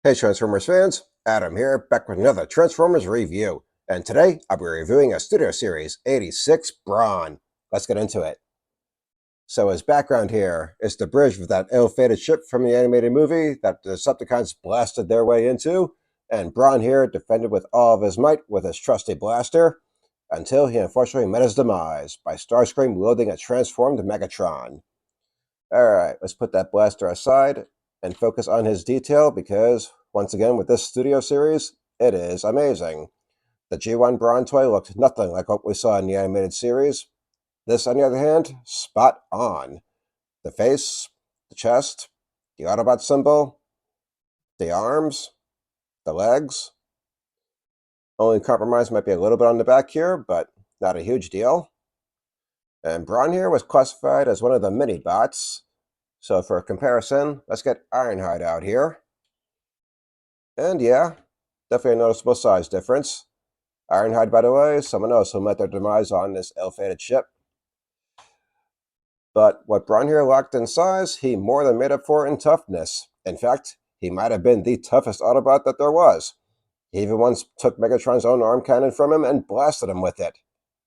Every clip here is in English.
Hey Transformers fans, Adam here, back with another Transformers review. And today, I'll be reviewing a Studio Series 86 Brawn. Let's get into it. So his background here is the bridge of that ill-fated ship from the animated movie that the Decepticons blasted their way into, and Brawn here defended with all of his might with his trusty blaster, until he unfortunately met his demise by Starscream wielding a transformed Megatron. Alright, let's put that blaster aside and focus on his detail because, once again, with this Studio Series, it is amazing. The G1 Brawn toy looked nothing like what we saw in the animated series. This, on the other hand, spot on. The face, the chest, the Autobot symbol, the arms, the legs. Only compromise might be a little bit on the back here, but not a huge deal. And Brawn here was classified as one of the mini-bots. So for comparison, let's get Ironhide out here. And yeah, definitely a noticeable size difference. Ironhide, by the way, is someone else who met their demise on this ill-fated ship. But what Brawn here lacked in size, he more than made up for in toughness. In fact, he might have been the toughest Autobot that there was. He even once took Megatron's own arm cannon from him and blasted him with it.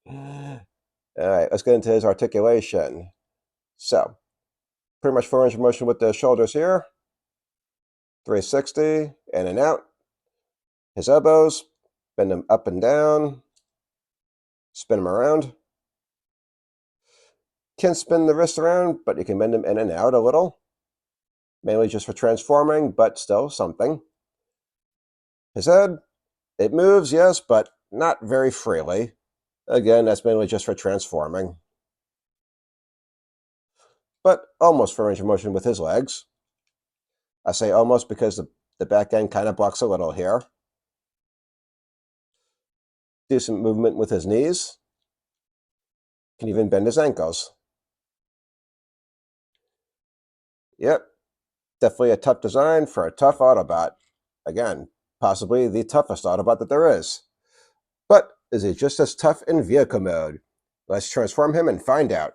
Alright, let's get into his articulation. So, pretty much full range of motion with the shoulders here. 360, in and out. His elbows, bend them up and down. Spin them around. Can spin the wrist around, but you can bend them in and out a little. Mainly just for transforming, but still something. His head, it moves, yes, but not very freely. Again, that's mainly just for transforming. But almost for range of motion with his legs. I say almost because the back end kind of blocks a little here. Decent movement with his knees. Can even bend his ankles. Yep, definitely a tough design for a tough Autobot. Again, possibly the toughest Autobot that there is. But is he just as tough in vehicle mode? Let's transform him and find out.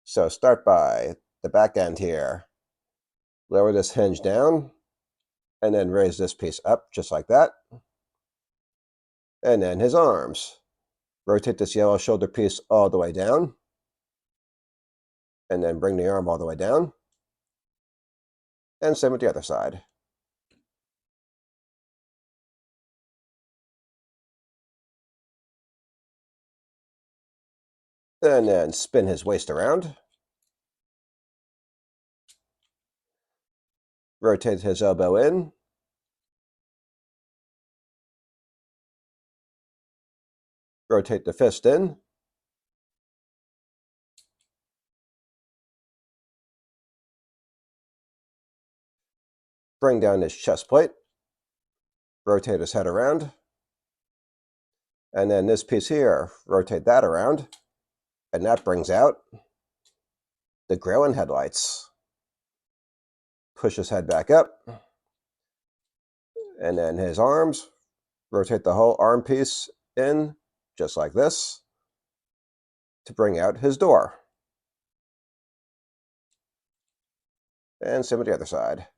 So start by the back end here. Lower this hinge down, and then raise this piece up just like that. And then his arms. Rotate this yellow shoulder piece all the way down, and then bring the arm all the way down. And same with the other side. And then spin his waist around. Rotate his elbow in. Rotate the fist in. Bring down his chest plate. Rotate his head around. And then this piece here, rotate that around. And that brings out the grill and headlights. Push his head back up. And then his arms, rotate the whole arm piece in, just like this, to bring out his door. And same with the other side.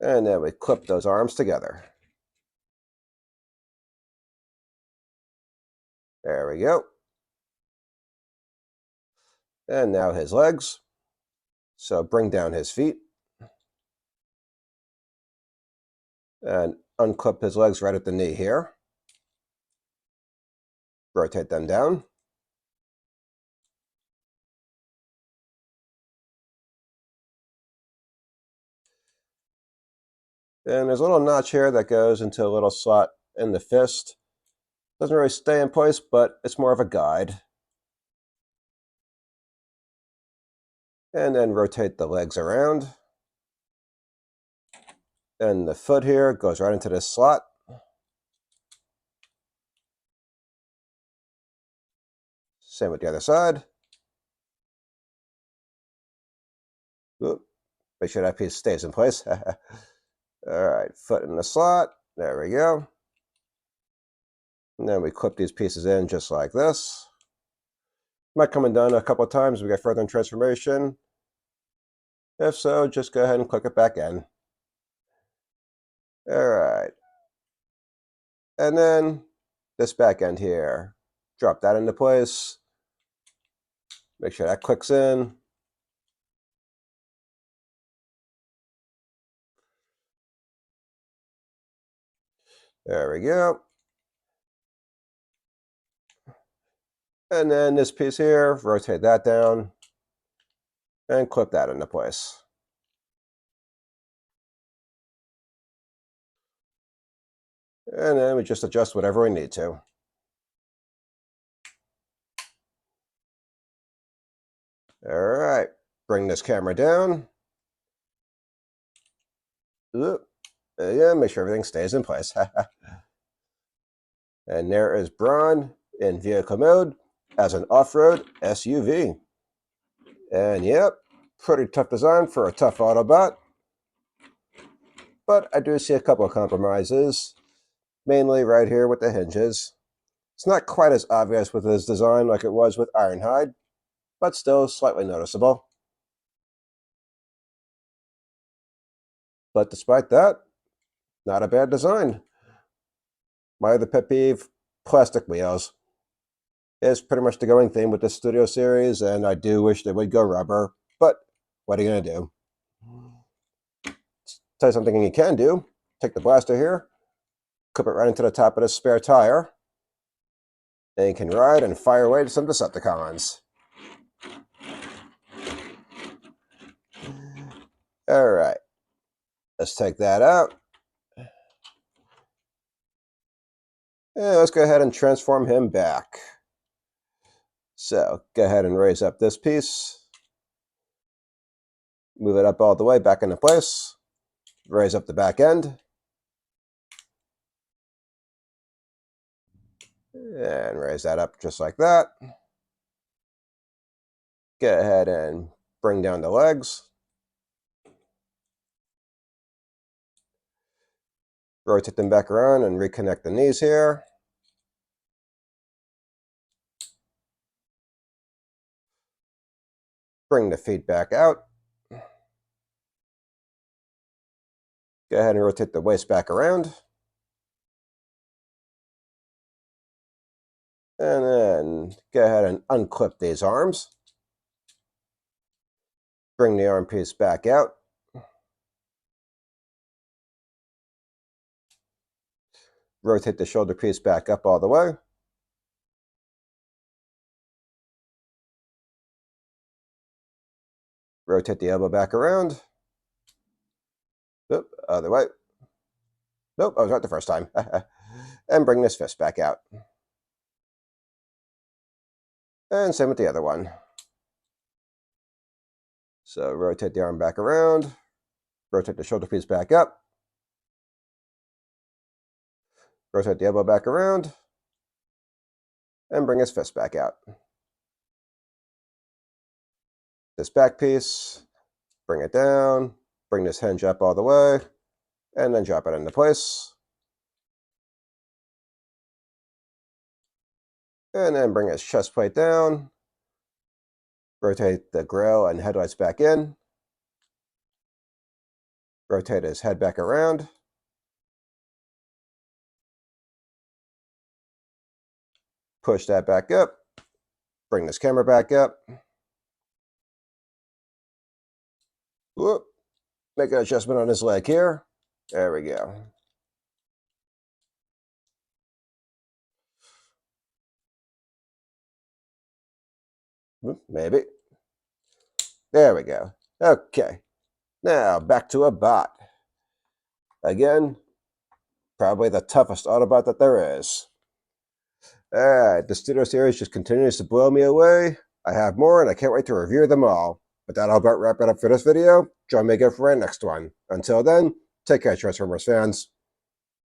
And then we clip those arms together. There we go. And now his legs. So bring down his feet. And unclip his legs right at the knee here. Rotate them down. And there's a little notch here that goes into a little slot in the fist. Doesn't really stay in place, but it's more of a guide. And then rotate the legs around. And the foot here goes right into this slot. Same with the other side. Oop. Make sure that piece stays in place. Alright, foot in the slot. There we go. And then we clip these pieces in just like this. Might come undone a couple of times. We get further in transformation. If so, just go ahead and click it back in. All right. And then this back end here, drop that into place. Make sure that clicks in. There we go. And then this piece here, rotate that down and clip that into place. And then we just adjust whatever we need to. All right, bring this camera down. Oop. Yeah, make sure everything stays in place. And there is BRAWN in vehicle mode as an off-road SUV. And yep, pretty tough design for a tough Autobot. But I do see a couple of compromises, mainly right here with the hinges. It's not quite as obvious with his design like it was with Ironhide, but still slightly noticeable. But despite that, not a bad design. My other pet peeve, plastic wheels. It's pretty much the going theme with this Studio Series, and I do wish they would go rubber, but what are you going to do? Tell you something you can do. Take the blaster here, clip it right into the top of the spare tire, and you can ride and fire away to some Decepticons. All right, let's take that out. And let's go ahead and transform him back. So go ahead and raise up this piece. Move it up all the way back into place. Raise up the back end. And raise that up just like that. Go ahead and bring down the legs. Rotate them back around and reconnect the knees here. Bring the feet back out. Go ahead and rotate the waist back around. And then go ahead and unclip these arms. Bring the arm piece back out. Rotate the shoulder piece back up all the way. Rotate the elbow back around. Oop, other way. Nope, I was right the first time. And bring this fist back out. And same with the other one. So rotate the arm back around. Rotate the shoulder piece back up. Rotate the elbow back around. And bring his fist back out. This back piece, bring it down. Bring this hinge up all the way. And then drop it into place. And then bring his chest plate down. Rotate the grille and headlights back in. Rotate his head back around. Push that back up. Bring this camera back up. Whoop. Make an adjustment on his leg here. There we go. Maybe. There we go. Okay. Now back to a bot. Again, probably the toughest Autobot that there is. Alright, the Studio Series just continues to blow me away. I have more and I can't wait to review them all. But that'll about wrap it up for this video. Join me again for our next one. Until then, take care, Transformers fans.